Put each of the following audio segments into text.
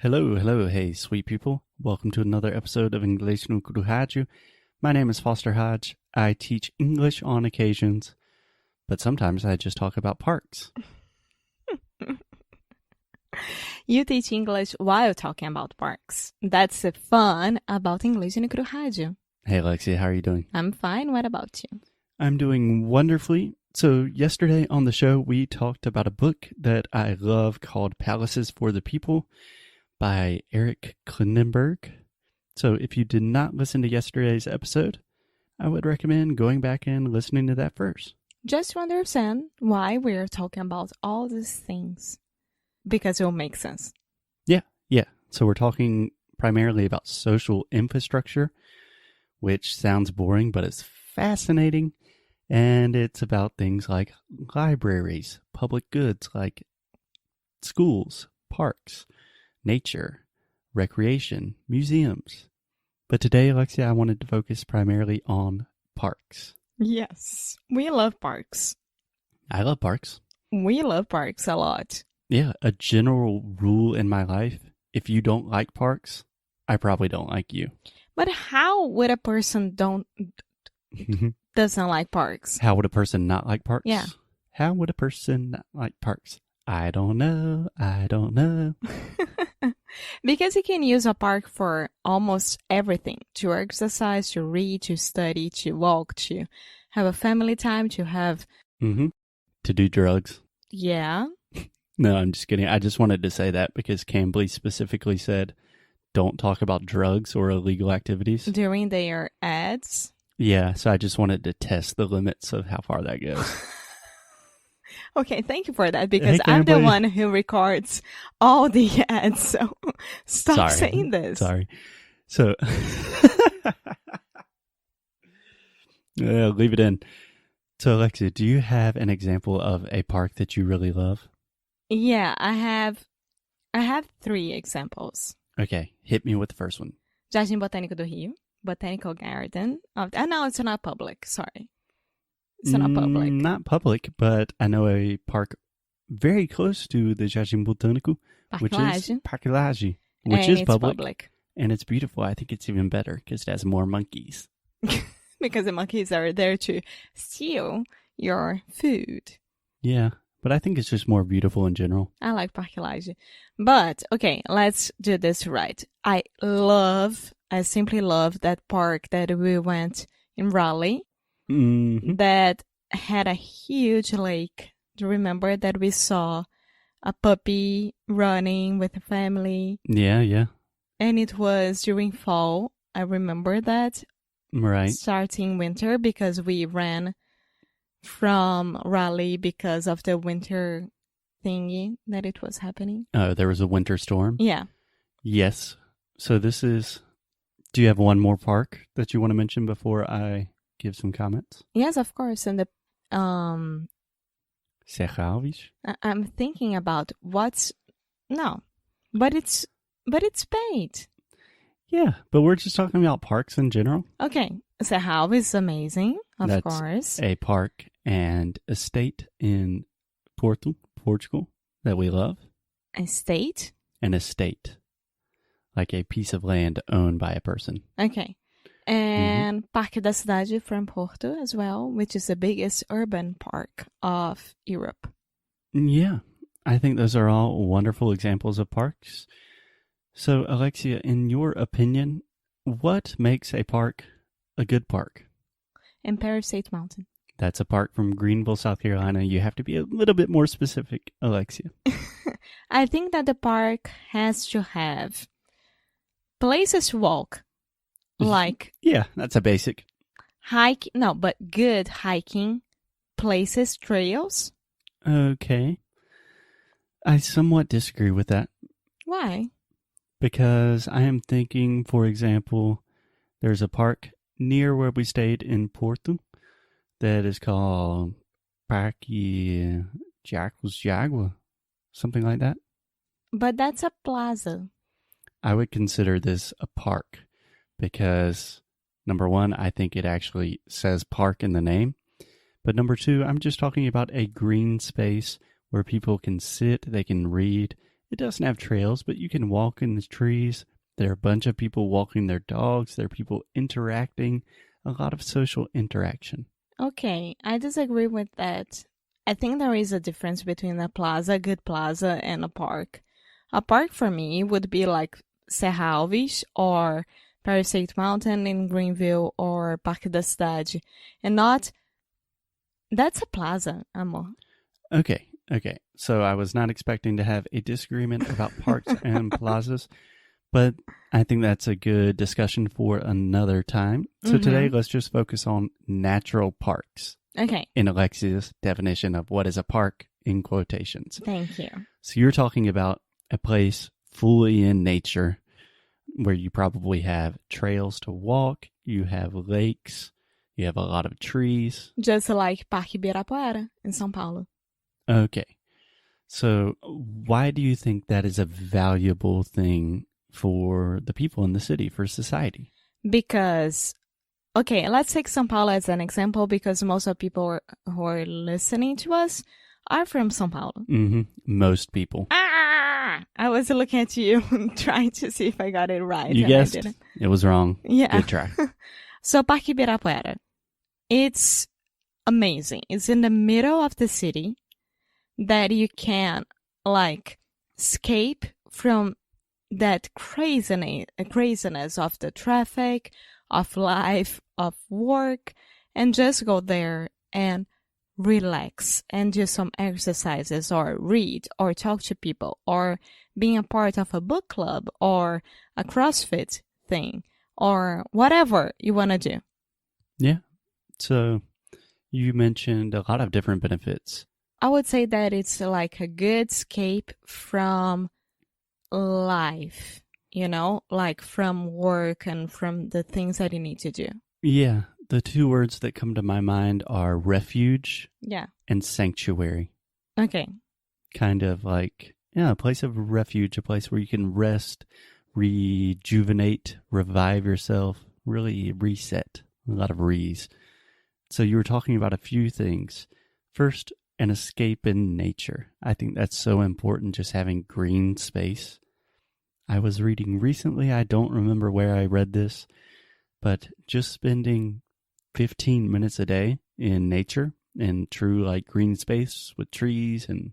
Hello, hello, hey, sweet people. Welcome to another episode of Inglês no Rádio. My name is Foster Hodge. I teach English on occasions, but sometimes I just talk about parks. You teach English while talking about parks. That's the fun about Inglês no Rádio. Hey, Alexia, how are you doing? I'm fine. What about you? I'm doing wonderfully. So yesterday on the show, we talked about a book that I love called Palaces for the People by Eric Klinenberg. So if you did not listen to yesterday's episode, I would recommend going back and listening to that first. Just to understand why we're talking about all these things. Because it will make sense. Yeah. So we're talking primarily about social infrastructure, which sounds boring, but it's fascinating. And it's about things like libraries, public goods like schools, parks, nature, recreation, museums. But today, Alexia, I wanted to focus primarily on parks. Yes, we love parks. I love parks. We love parks a lot. Yeah, a general rule in my life, if you don't like parks, I probably don't like you. But how would a person doesn't like parks? How would a person not like parks? Yeah. How would a person not like parks? I don't know. Because you can use a park for almost everything. To exercise, to read, to study, to walk, to have a family time, to have... To do drugs. Yeah. No, I'm just kidding. I just wanted to say that because Cambly specifically said, don't talk about drugs or illegal activities. During their ads. Yeah, so I just wanted to test the limits of how far that goes. Okay, thank you for that, because Hey, I'm the Cambly. one who records all the ads, so stop Sorry. saying this. Sorry. So, yeah, leave it in. So, Alexia, do you have an example of a park that you really love? Yeah, I have 3 examples. Okay, hit me with the first one. Jardim Botânico do Rio, Botanical Garden. No, it's not public. Sorry. It's not public. Not public, but I know a park very close to the Jardim Botânico, which is Parque Lage, which is public. And it's beautiful. I think it's even better because it has more monkeys. Because the monkeys are there to steal your food. Yeah, but I think it's just more beautiful in general. I like Parque Lage. But, okay, let's do this right. I simply love that park that we went in Raleigh. Mm-hmm. That had a huge lake. Do you remember that we saw a puppy running with a family? Yeah. And it was during fall. I remember that. Right. Starting winter, because we ran from Raleigh because of the winter thingy that it was happening. Oh, there was a winter storm? Yeah. Yes. So do you have one more park that you want to mention before I give some comments? Yes, of course. And Serralves? I'm thinking about but it's paid. Yeah, but we're just talking about parks in general. Okay, Serralves is amazing, of course. A park and estate in Portugal that we love. A state? An estate, like a piece of land owned by a person. Okay. And Parque da Cidade from Porto as well, which is the biggest urban park of Europe. Yeah, I think those are all wonderful examples of parks. So, Alexia, in your opinion, what makes a park a good park? Empire State Mountain. That's a park from Greenville, South Carolina. You have to be a little bit more specific, Alexia. I think that the park has to have places to walk. Like... Yeah, that's a basic. But good hiking places, trails. Okay. I somewhat disagree with that. Why? Because I am thinking, for example, there's a park near where we stayed in Porto that is called Parque Jaguar, something like that. But that's a plaza. I would consider this a park because, number one, I think it actually says park in the name. But number two, I'm just talking about a green space where people can sit, they can read, It doesn't have trails, but you can walk in the trees. There are a bunch of people walking their dogs. There are people interacting, a lot of social interaction. Okay, I disagree with that. I think there is a difference between a plaza, good plaza, and a park. A park for me would be like Serra Alves or Palisade Mountain in Greenville or Parque da Cidade. And not, that's a plaza, amor. Okay. So I was not expecting to have a disagreement about parks and plazas, but I think that's a good discussion for another time. So today, let's just focus on natural parks. Okay. In Alexia's definition of what is a park in quotations. Thank you. So you're talking about a place fully in nature where you probably have trails to walk, you have lakes, you have a lot of trees. Just like Parque Ibirapuera in São Paulo. Okay. So why do you think that is a valuable thing for the people in the city, for society? Because, okay, let's take São Paulo as an example because most of the people who are listening to us are from São Paulo. Mm-hmm. Most people. I was looking at you trying to see if I got it right. You guessed. It was wrong. Yeah. Good try. So Parque Ibirapuera, it's amazing. It's in the middle of the city that you can like escape from that craziness of the traffic, of life, of work, and just go there and relax and do some exercises or read or talk to people or being a part of a book club or a CrossFit thing or whatever you want to do. Yeah. So you mentioned a lot of different benefits. I would say that it's like a good escape from life, you know, like from work and from the things that you need to do. Yeah. The two words that come to my mind are refuge and sanctuary. Okay. Kind of like, a place of refuge, a place where you can rest, rejuvenate, revive yourself, really reset. A lot of re's. So you were talking about a few things. First, an escape in nature. I think that's so important, just having green space. I was reading recently, I don't remember where I read this, but just spending 15 minutes a day in nature, in true like green space with trees and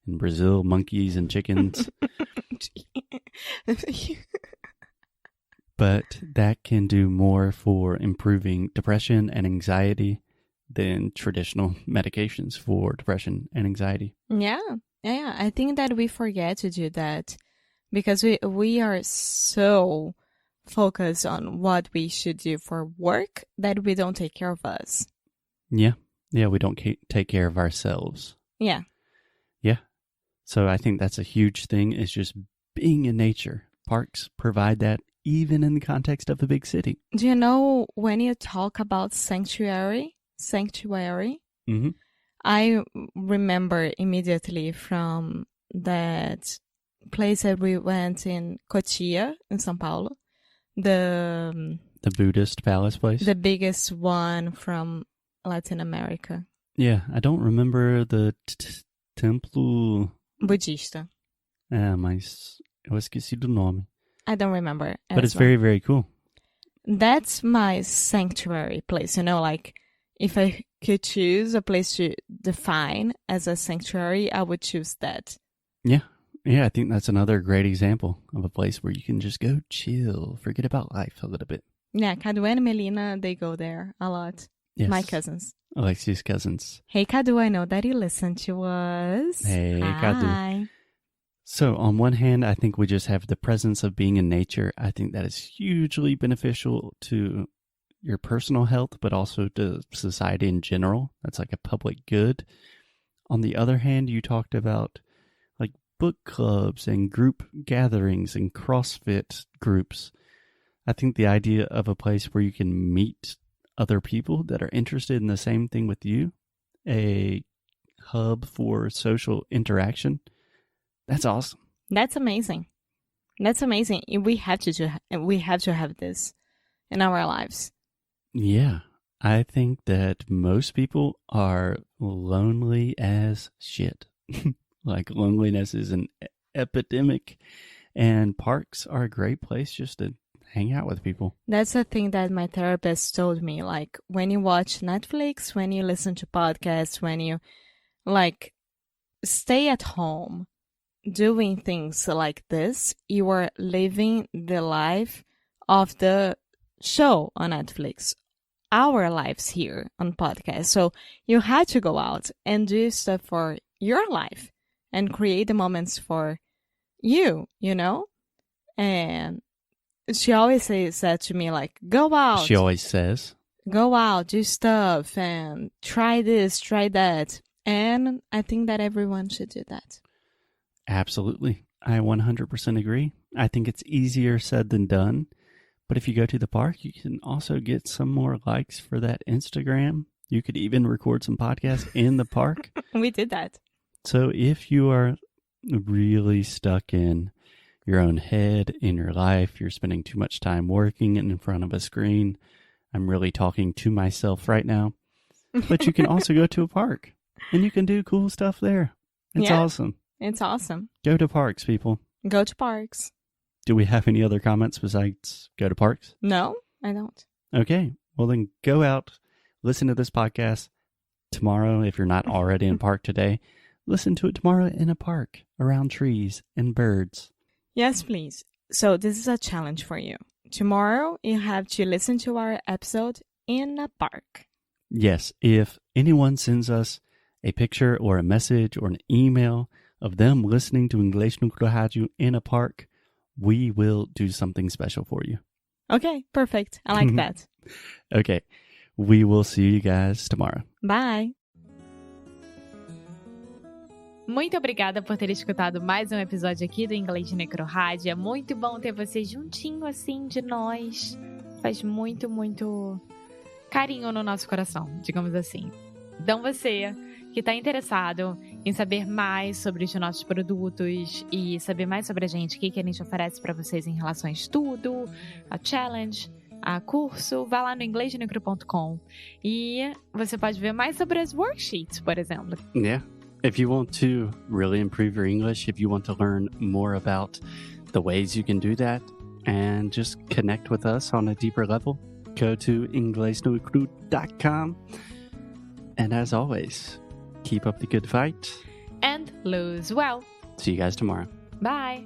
in Brazil, monkeys and chickens. But that can do more for improving depression and anxiety than traditional medications for depression and anxiety. Yeah. I think that we forget to do that because we are so focused on what we should do for work that we don't take care of us. Yeah, we don't take care of ourselves. Yeah. So I think that's a huge thing, is just being in nature. Parks provide that even in the context of a big city. Do you know when you talk about sanctuary, mm-hmm. I remember immediately from that place that we went in Cotia in São Paulo, the Buddhist palace place, the biggest one from Latin America. Yeah, I don't remember the templo budista. Mas eu esqueci do nome. I don't remember. But it's very, very cool. That's my sanctuary place. You know, like if I could choose a place to define as a sanctuary, I would choose that. Yeah, I think that's another great example of a place where you can just go chill, forget about life a little bit. Yeah, Cadu and Melina, they go there a lot. Yes. My cousins. Alexia's cousins. Hey, Cadu, I know that you listen to us. Hey, Hi. Cadu. So on one hand, I think we just have the presence of being in nature. I think that is hugely beneficial to your personal health, but also to society in general. That's like a public good. On the other hand, you talked about like book clubs and group gatherings and CrossFit groups. I think the idea of a place where you can meet other people that are interested in the same thing with you, a hub for social interaction, that's awesome. That's amazing. That's amazing. We have to have this in our lives. Yeah. I think that most people are lonely as shit. Like loneliness is an epidemic. And parks are a great place just to hang out with people. That's the thing that my therapist told me. Like, when you watch Netflix, when you listen to podcasts, when you, like, stay at home doing things like this, you are living the life of the show on Netflix, our lives here on podcast. So you had to go out and do stuff for your life and create the moments for you, you know? And she always says that to me, like, go out. She always says, go out, do stuff, and try this, try that. And I think that everyone should do that. Absolutely. I 100% agree. I think it's easier said than done. But if you go to the park, you can also get some more likes for that Instagram. You could even record some podcasts in the park. We did that. So if you are really stuck in your own head, in your life, you're spending too much time working in front of a screen. I'm really talking to myself right now. But you can also go to a park and you can do cool stuff there. It's awesome. It's awesome. Go to parks, people. Go to parks. Do we have any other comments besides go to parks? No, I don't. Okay. Well, then go out, listen to this podcast tomorrow. If you're not already in park today, listen to it tomorrow in a park around trees and birds. Yes, please. So this is a challenge for you. Tomorrow, you have to listen to our episode in a park. Yes. If anyone sends us a picture or a message or an email of them listening to Inglês no Rádio in a park, we will do something special for you. Okay, perfect. I like that. Okay. We will see you guys tomorrow. Bye. Muito obrigada por ter escutado mais um episódio aqui do Inglês Necro Rádio. É muito bom ter você juntinho assim de nós. Faz muito, muito carinho no nosso coração, digamos assim. Então você que está interessado em saber mais sobre os nossos produtos e saber mais sobre a gente, o que a gente oferece para vocês em relação a estudo, a challenge, a curso, vá lá no inglesnecro.com e você pode ver mais sobre as worksheets, por exemplo. Yeah. If you want to really improve your English, if you want to learn more about the ways you can do that and just connect with us on a deeper level, go to inglesnocru.com. And as always, keep up the good fight. And lose well. See you guys tomorrow. Bye.